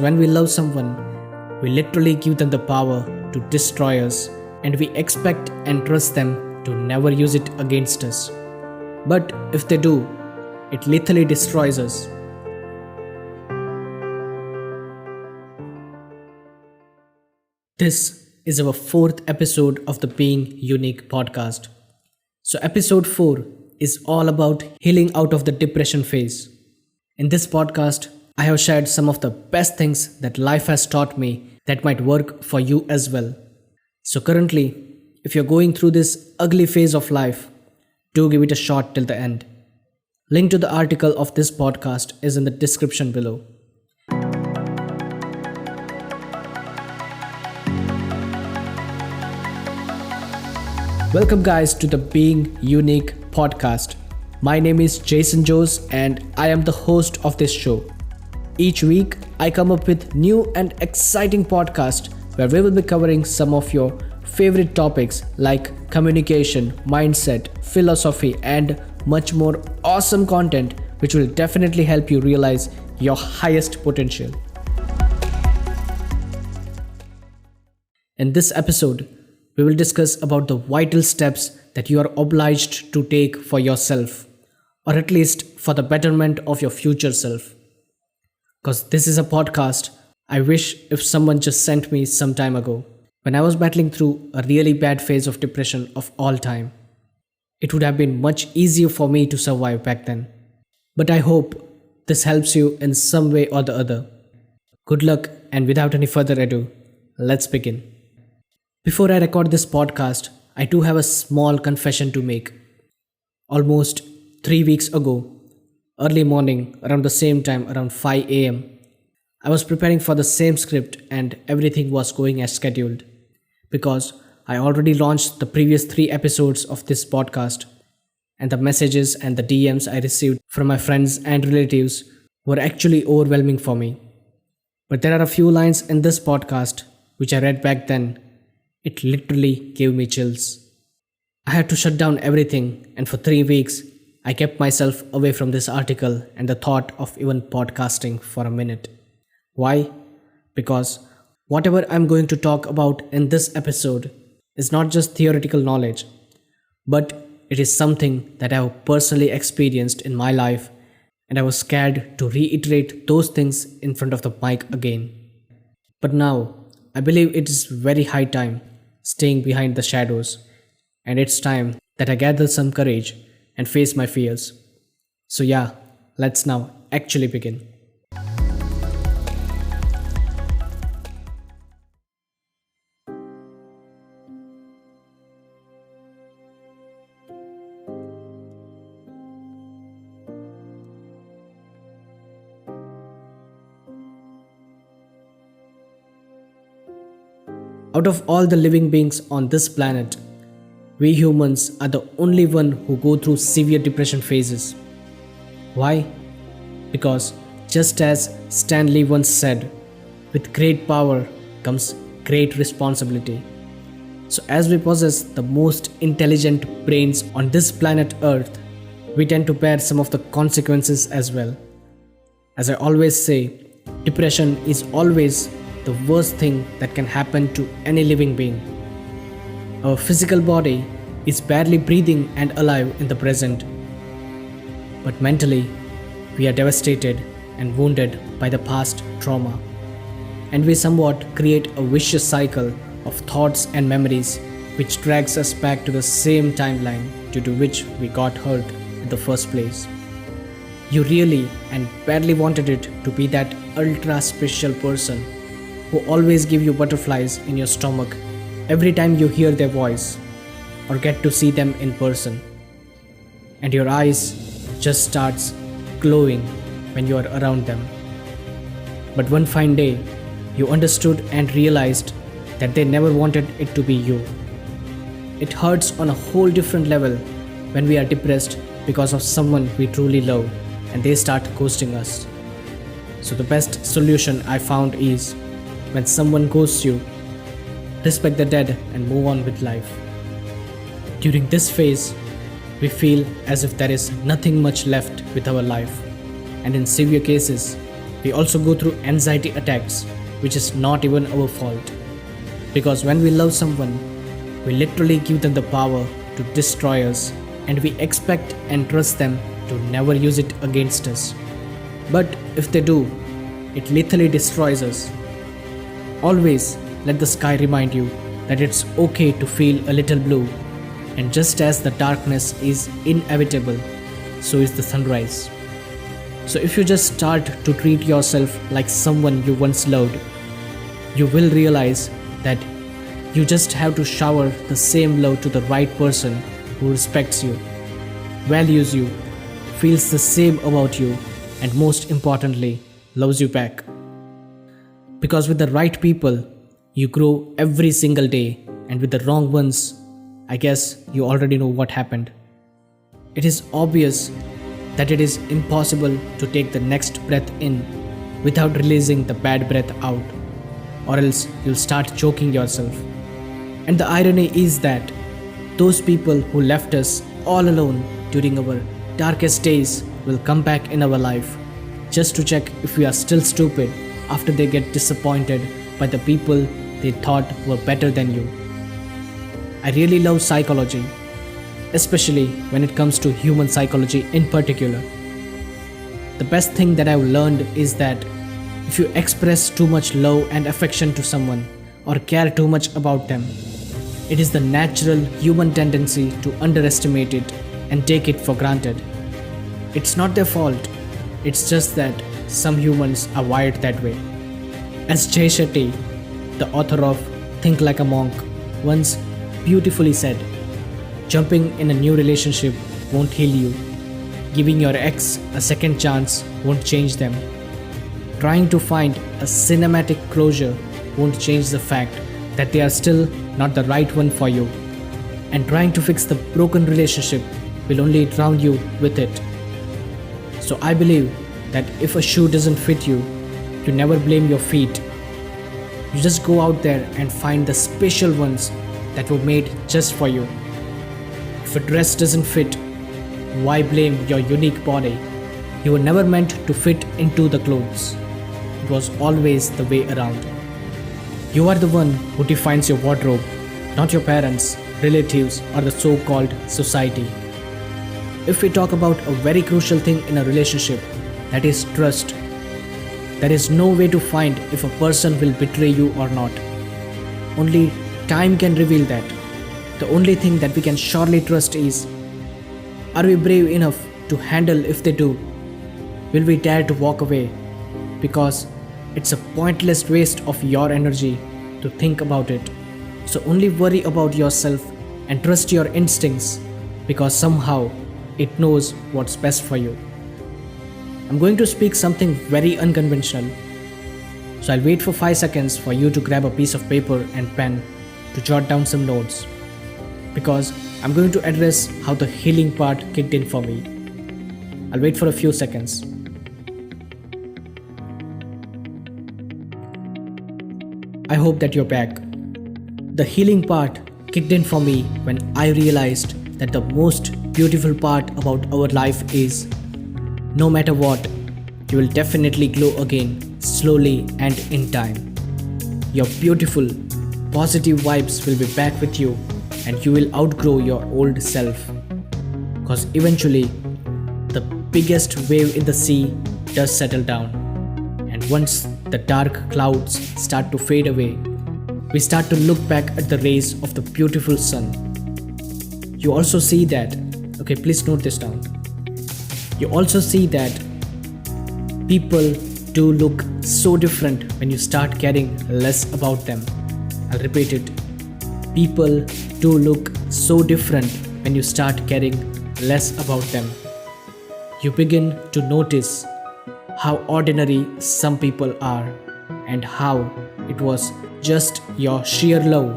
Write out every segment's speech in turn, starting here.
When we love someone, we literally give them the power to destroy us, and we expect and trust them to never use it against us. But if they do, it literally destroys us. This is our fourth episode of the Being Unique podcast. So episode 4 is all about healing out of the depression phase. In this podcast, I have shared some of the best things that life has taught me that might work for you as well. So currently, if you're going through this ugly phase of life, do give it a shot till the end. Link to the article of this podcast is in the description below. Welcome guys to the Being Unique Podcast. My name is Jaison Jose and I am the host of this show. Each week, I come up with new and exciting podcasts where we will be covering some of your favorite topics like communication, mindset, philosophy, and much more awesome content which will definitely help you realize your highest potential. In this episode, we will discuss about the vital steps that you are obliged to take for yourself, or at least for the betterment of your future self. Because this is a podcast I wish if someone just sent me some time ago, when I was battling through a really bad phase of depression of all time. It would have been much easier for me to survive back then. But I hope this helps you in some way or the other. Good luck, and without any further ado, let's begin. Before I record this podcast, I do have a small confession to make. Almost 3 weeks ago, early morning, around the same time, around 5 a.m., I was preparing for the same script and everything was going as scheduled. Because I already launched the previous 3 episodes of this podcast, and the messages and the DMs I received from my friends and relatives were actually overwhelming for me. But there are a few lines in this podcast which I read back then. It literally gave me chills. I had to shut down everything, and for 3 weeks, I kept myself away from this article and the thought of even podcasting for a minute. Why? Because whatever I'm going to talk about in this episode is not just theoretical knowledge, but it is something that I have personally experienced in my life, and I was scared to reiterate those things in front of the mic again. But now, I believe it is very high time staying behind the shadows, and it's time that I gather some courage and face my fears. So yeah, let's now actually begin. Out of all the living beings on this planet, we humans are the only one who go through severe depression phases. Why? Because just as Stan Lee once said, with great power comes great responsibility. So as we possess the most intelligent brains on this planet Earth, we tend to bear some of the consequences as well. As I always say, depression is always the worst thing that can happen to any living being. Our physical body is barely breathing and alive in the present. But mentally, we are devastated and wounded by the past trauma. And we somewhat create a vicious cycle of thoughts and memories which drags us back to the same timeline due to which we got hurt in the first place. You really and badly wanted it to be that ultra special person who always give you butterflies in your stomach every time you hear their voice or get to see them in person. And your eyes just starts glowing when you are around them. But one fine day, you understood and realized that they never wanted it to be you. It hurts on a whole different level when we are depressed because of someone we truly love and they start ghosting us. So the best solution I found is, when someone ghosts you, respect the dead and move on with life. During this phase, we feel as if there is nothing much left with our life, and in severe cases, We also go through anxiety attacks, which is not even our fault. Because when we love someone, we literally give them the power to destroy us, and we expect and trust them to never use it against us. But if they do, it literally destroys us. Always let the sky remind you that it's okay to feel a little blue, and just as the darkness is inevitable, so is the sunrise. So if you just start to treat yourself like someone you once loved, you will realize that you just have to shower the same love to the right person who respects you, values you, feels the same about you, and most importantly, loves you back. Because with the right people, you grow every single day, and with the wrong ones, I guess you already know what happened. It is obvious that it is impossible to take the next breath in without releasing the bad breath out, or else you'll start choking yourself. And the irony is that those people who left us all alone during our darkest days will come back in our life just to check if we are still stupid after they get disappointed by the people they thought were better than you. I really love psychology, especially when it comes to human psychology in particular. The best thing that I've learned is that if you express too much love and affection to someone or care too much about them, it is the natural human tendency to underestimate it and take it for granted. It's not their fault, it's just that some humans are wired that way. As Jay Shetty, the author of Think Like a Monk, once beautifully said, jumping in a new relationship won't heal you. Giving your ex a second chance won't change them. Trying to find a cinematic closure won't change the fact that they are still not the right one for you. And trying to fix the broken relationship will only drown you with it. So I believe that if a shoe doesn't fit you, you never blame your feet. You just go out there and find the special ones that were made just for you. If a dress doesn't fit, why blame your unique body? You were never meant to fit into the clothes. It was always the way around. You are the one who defines your wardrobe, not your parents, relatives, or the so-called society. If we talk about a very crucial thing in a relationship, that is trust. There is no way to find if a person will betray you or not. Only time can reveal that. The only thing that we can surely trust is, are we brave enough to handle if they do? Will we dare to walk away? Because it's a pointless waste of your energy to think about it. So only worry about yourself and trust your instincts, because somehow it knows what's best for you. I'm going to speak something very unconventional. So I'll wait for 5 seconds for you to grab a piece of paper and pen to jot down some notes, because I'm going to address how the healing part kicked in for me. I'll wait for a few seconds. I hope that you're back. The healing part kicked in for me when I realized that the most beautiful part about our life is, no matter what, you will definitely glow again, slowly and in time. Your beautiful, positive vibes will be back with you, and you will outgrow your old self. Because eventually, the biggest wave in the sea does settle down. And once the dark clouds start to fade away, we start to look back at the rays of the beautiful sun. You also see that, okay, please note this down. You also see that people do look so different when you start caring less about them. I'll repeat it. People do look so different when you start caring less about them. You begin to notice how ordinary some people are, and how it was just your sheer love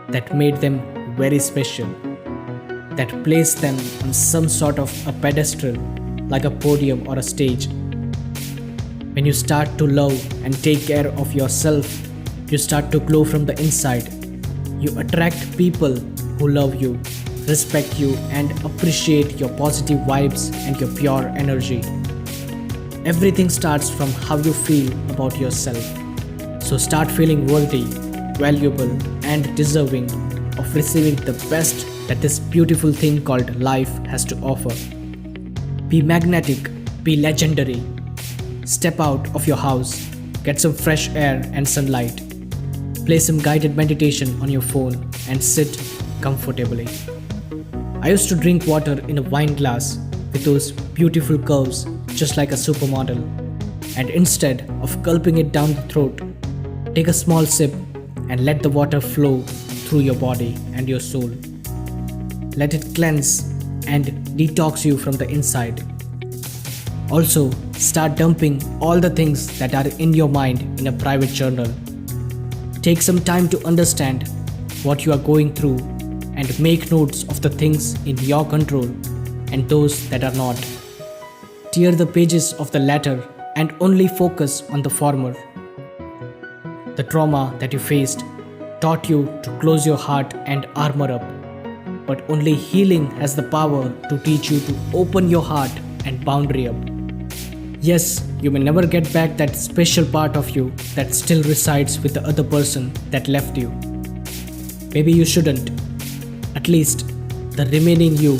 that made them very special, that placed them on some sort of a pedestal, like a podium or a stage. When you start to love and take care of yourself, you start to glow from the inside. You attract people who love you, respect you, and appreciate your positive vibes and your pure energy. Everything starts from how you feel about yourself. So start feeling worthy, valuable, and deserving of receiving the best that this beautiful thing called life has to offer. Be magnetic, be legendary. Step out of your house, get some fresh air and sunlight. Play some guided meditation on your phone and sit comfortably. I used to drink water in a wine glass with those beautiful curves just like a supermodel. And instead of gulping it down the throat, take a small sip and let the water flow through your body and your soul. Let it cleanse and detox you from the inside. Also, start dumping all the things that are in your mind in a private journal. Take some time to understand what you are going through and make notes of the things in your control and those that are not. Tear the pages of the latter and only focus on the former. The trauma that you faced taught you to close your heart and armor up. But only healing has the power to teach you to open your heart and boundary up. Yes, you may never get back that special part of you that still resides with the other person that left you. Maybe you shouldn't. At least, the remaining you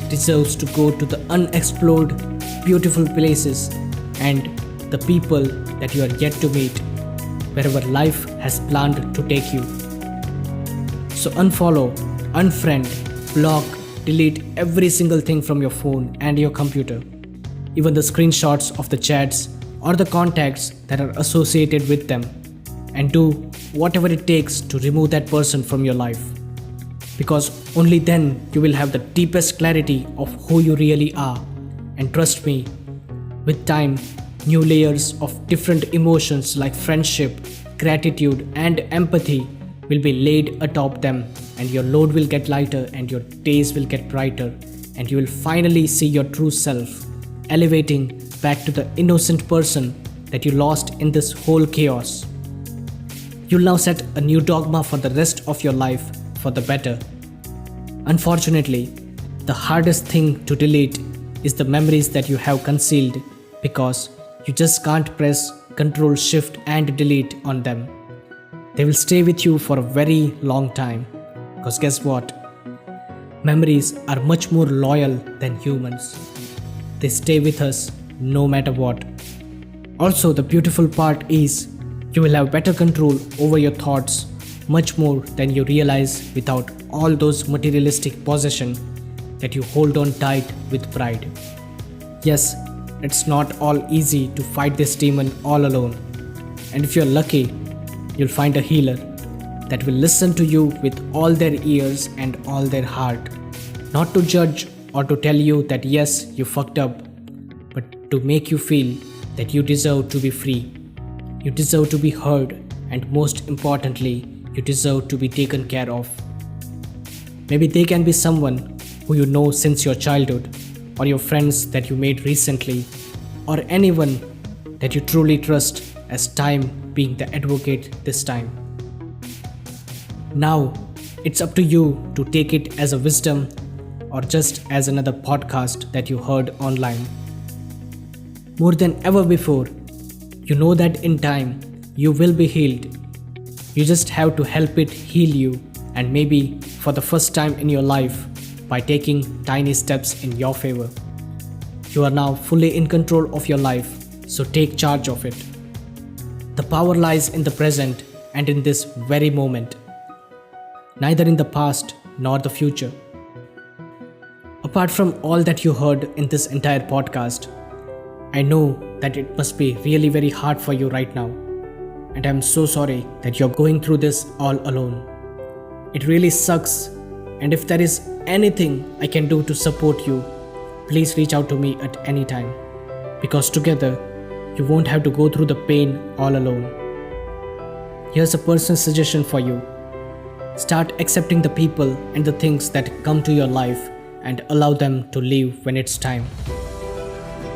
deserves to go to the unexplored, beautiful places and the people that you are yet to meet, wherever life has planned to take you. So unfollow, unfriend, block, delete every single thing from your phone and your computer. Even the screenshots of the chats or the contacts that are associated with them, and do whatever it takes to remove that person from your life. Because only then you will have the deepest clarity of who you really are. And trust me, with time, new layers of different emotions like friendship, gratitude, and empathy will be laid atop them, and your load will get lighter and your days will get brighter, and you will finally see your true self, elevating back to the innocent person that you lost in this whole chaos. You'll now set a new dogma for the rest of your life for the better. Unfortunately, the hardest thing to delete is the memories that you have concealed, because you just can't press Ctrl Shift and delete on them. They will stay with you for a very long time, because guess what? Memories are much more loyal than humans. They stay with us no matter what. Also, the beautiful part is you will have better control over your thoughts, much more than you realize, without all those materialistic possessions that you hold on tight with pride. Yes, it's not all easy to fight this demon all alone. And if you're lucky, you'll find a healer that will listen to you with all their ears and all their heart. Not to judge or to tell you that yes, you fucked up, but to make you feel that you deserve to be free. You deserve to be heard, and most importantly, you deserve to be taken care of. Maybe they can be someone who you know since your childhood, or your friends that you made recently, or anyone that you truly trust, as time being the advocate this time. Now, it's up to you to take it as a wisdom or just as another podcast that you heard online. More than ever before, you know that in time you will be healed. You just have to help it heal you, and maybe for the first time in your life, by taking tiny steps in your favor. You are now fully in control of your life, so take charge of it. The power lies in the present and in this very moment, neither in the past nor the future. Apart from all that you heard in this entire podcast, I know that it must be really very hard for you right now, and I'm so sorry that you're going through this all alone. It really sucks, and if there is anything I can do to support you, please reach out to me at any time, because together you won't have to go through the pain all alone. Here's a personal suggestion for you. Start accepting the people and the things that come to your life and allow them to leave when it's time.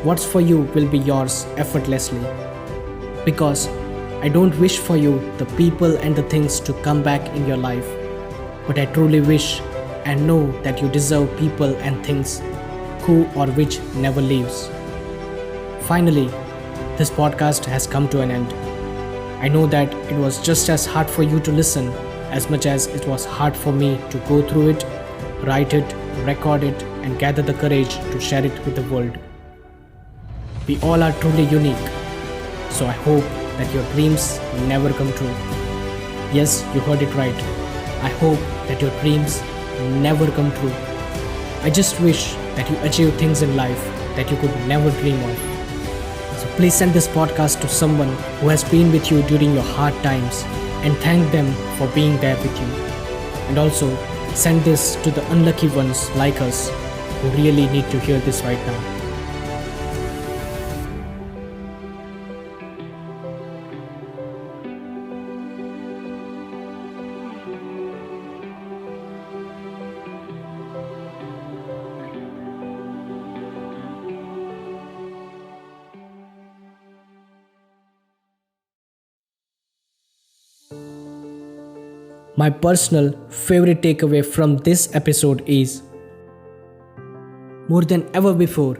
What's for you will be yours effortlessly, because I don't wish for you the people and the things to come back in your life, but I truly wish and know that you deserve people and things who or which never leaves. Finally, this podcast has come to an end. I know that it was just as hard for you to listen as much as it was hard for me to go through it, write it, record it, and gather the courage to share it with the world. We all are truly unique, so I hope that your dreams never come true. Yes, you heard it right. I hope that your dreams never come true. I just wish that you achieve things in life that you could never dream of. So please send this podcast to someone who has been with you during your hard times and thank them for being there with you. And also send this to the unlucky ones like us who really need to hear this right now. My personal favorite takeaway from this episode is, more than ever before,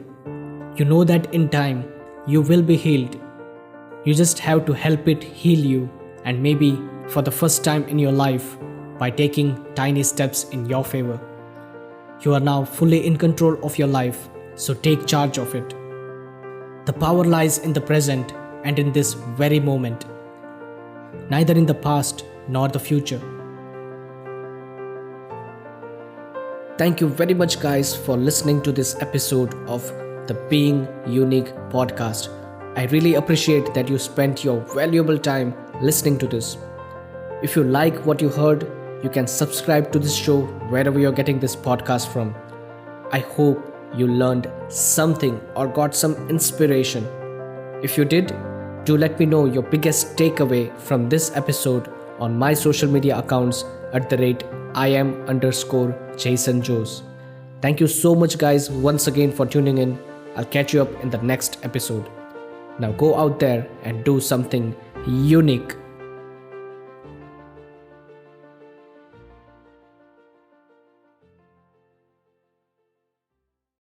you know that in time you will be healed. You just have to help it heal you, and maybe for the first time in your life by taking tiny steps in your favor. You are now fully in control of your life, so take charge of it. The power lies in the present and in this very moment, neither in the past nor the future. Thank you very much, guys, for listening to this episode of the Being Unique podcast. I really appreciate that you spent your valuable time listening to this. If you like what you heard, you can subscribe to this show wherever you're getting this podcast from. I hope you learned something or got some inspiration. If you did, do let me know your biggest takeaway from this episode on my social media accounts @IM_Jaison Jose. Thank you so much, guys, once again for tuning in. I'll catch you up in the next episode. Now go out there and do something unique.